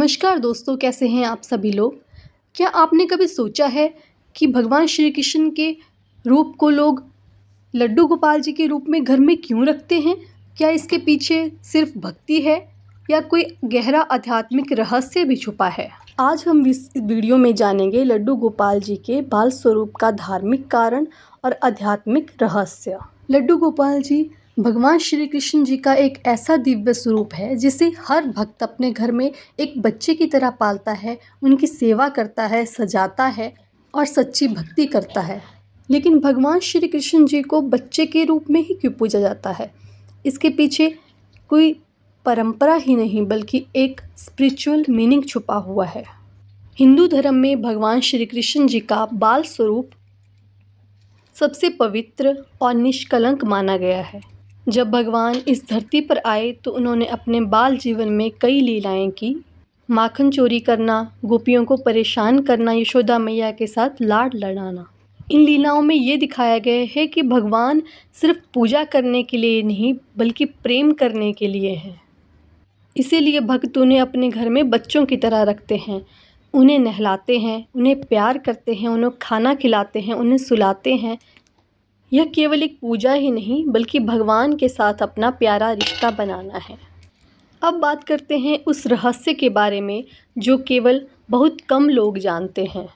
नमस्कार दोस्तों, कैसे हैं आप सभी लोग। क्या आपने कभी सोचा है कि भगवान श्री कृष्ण के रूप को लोग लड्डू गोपाल जी के रूप में घर में क्यों रखते हैं? क्या इसके पीछे सिर्फ भक्ति है या कोई गहरा आध्यात्मिक रहस्य भी छुपा है? आज हम इस वीडियो में जानेंगे लड्डू गोपाल जी के बाल स्वरूप का धार्मिक कारण और आध्यात्मिक रहस्य। लड्डू गोपाल जी भगवान श्री कृष्ण जी का एक ऐसा दिव्य स्वरूप है जिसे हर भक्त अपने घर में एक बच्चे की तरह पालता है, उनकी सेवा करता है, सजाता है और सच्ची भक्ति करता है। लेकिन भगवान श्री कृष्ण जी को बच्चे के रूप में ही क्यों पूजा जाता है? इसके पीछे कोई परंपरा ही नहीं बल्कि एक स्पिरिचुअल मीनिंग छुपा हुआ है। हिंदू धर्म में भगवान श्री कृष्ण जी का बाल स्वरूप सबसे पवित्र और निष्कलंक माना गया है। जब भगवान इस धरती पर आए तो उन्होंने अपने बाल जीवन में कई लीलाएं की। माखन चोरी करना, गोपियों को परेशान करना, यशोदा मैया के साथ लाड लड़ाना। इन लीलाओं में ये दिखाया गया है कि भगवान सिर्फ पूजा करने के लिए नहीं बल्कि प्रेम करने के लिए हैं। इसीलिए भक्त उन्हें अपने घर में बच्चों की तरह रखते हैं, उन्हें नहलाते हैं, उन्हें प्यार करते हैं, उन्हें खाना खिलाते हैं, उन्हें सुलाते हैं। यह केवल एक पूजा ही नहीं बल्कि भगवान के साथ अपना प्यारा रिश्ता बनाना है। अब बात करते हैं उस रहस्य के बारे में जो केवल बहुत कम लोग जानते हैं।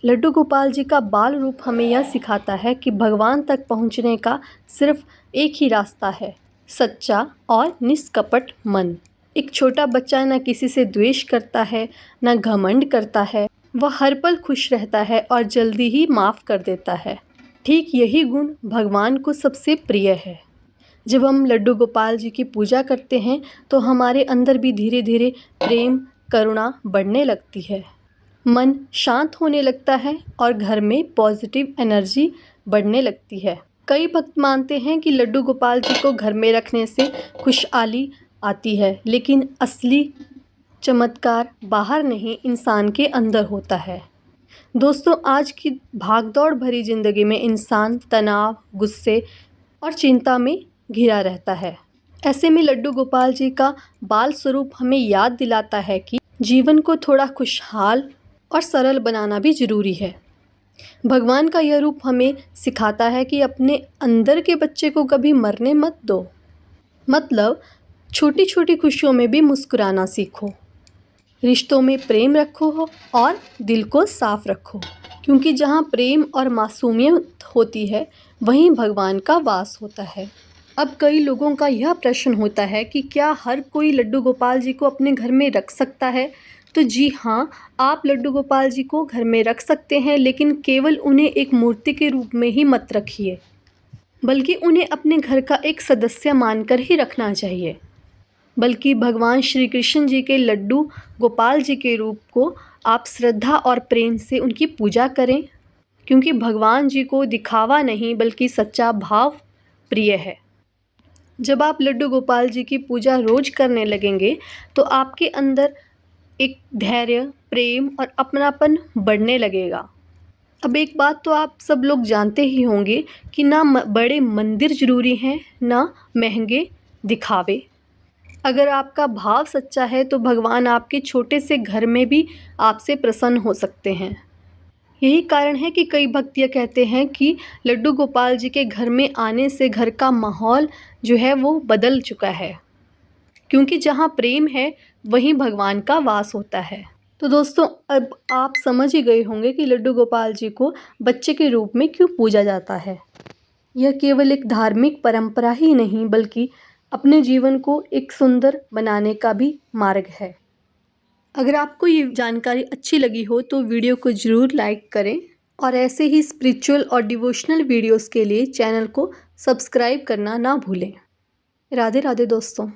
लड्डू गोपाल जी का बाल रूप हमें यह सिखाता है कि भगवान तक पहुंचने का सिर्फ एक ही रास्ता है, सच्चा और निष्कपट मन। एक छोटा बच्चा न किसी से द्वेष करता है, न घमंड करता है। वह हर पल खुश रहता है और जल्दी ही माफ़ कर देता है। ठीक यही गुण भगवान को सबसे प्रिय है। जब हम लड्डू गोपाल जी की पूजा करते हैं तो हमारे अंदर भी धीरे धीरे प्रेम, करुणा बढ़ने लगती है। मन शांत होने लगता है और घर में पॉजिटिव एनर्जी बढ़ने लगती है। कई भक्त मानते हैं कि लड्डू गोपाल जी को घर में रखने से खुशहाली आती है, लेकिन असली चमत्कार बाहर नहीं, इंसान के अंदर होता है। दोस्तों, आज की भागदौड़ भरी ज़िंदगी में इंसान तनाव, गुस्से और चिंता में घिरा रहता है। ऐसे में लड्डू गोपाल जी का बाल स्वरूप हमें याद दिलाता है कि जीवन को थोड़ा खुशहाल और सरल बनाना भी ज़रूरी है। भगवान का यह रूप हमें सिखाता है कि अपने अंदर के बच्चे को कभी मरने मत दो। मतलब छोटी छोटी खुशियों में भी मुस्कुराना सीखो, रिश्तों में प्रेम रखो और दिल को साफ रखो, क्योंकि जहाँ प्रेम और मासूमियत होती है वहीं भगवान का वास होता है। अब कई लोगों का यह प्रश्न होता है कि क्या हर कोई लड्डू गोपाल जी को अपने घर में रख सकता है? तो जी हाँ, आप लड्डू गोपाल जी को घर में रख सकते हैं, लेकिन केवल उन्हें एक मूर्ति के रूप में ही मत रखिए, बल्कि उन्हें अपने घर का एक सदस्य मानकर ही रखना चाहिए। बल्कि भगवान श्री कृष्ण जी के लड्डू गोपाल जी के रूप को आप श्रद्धा और प्रेम से उनकी पूजा करें, क्योंकि भगवान जी को दिखावा नहीं बल्कि सच्चा भाव प्रिय है। जब आप लड्डू गोपाल जी की पूजा रोज करने लगेंगे तो आपके अंदर एक धैर्य, प्रेम और अपनापन बढ़ने लगेगा। अब एक बात तो आप सब लोग जानते ही होंगे कि ना बड़े मंदिर ज़रूरी हैं, ना महंगे दिखावे। अगर आपका भाव सच्चा है तो भगवान आपके छोटे से घर में भी आपसे प्रसन्न हो सकते हैं। यही कारण है कि कई भक्त ये कहते हैं कि लड्डू गोपाल जी के घर में आने से घर का माहौल जो है वो बदल चुका है, क्योंकि जहाँ प्रेम है वहीं भगवान का वास होता है। तो दोस्तों, अब आप समझ ही गए होंगे कि लड्डू गोपाल जी को बच्चे के रूप में क्यों पूजा जाता है। यह केवल एक धार्मिक परंपरा ही नहीं बल्कि अपने जीवन को एक सुंदर बनाने का भी मार्ग है। अगर आपको ये जानकारी अच्छी लगी हो तो वीडियो को ज़रूर लाइक करें और ऐसे ही स्पिरिचुअल और डिवोशनल वीडियोस के लिए चैनल को सब्सक्राइब करना ना भूलें। राधे राधे दोस्तों।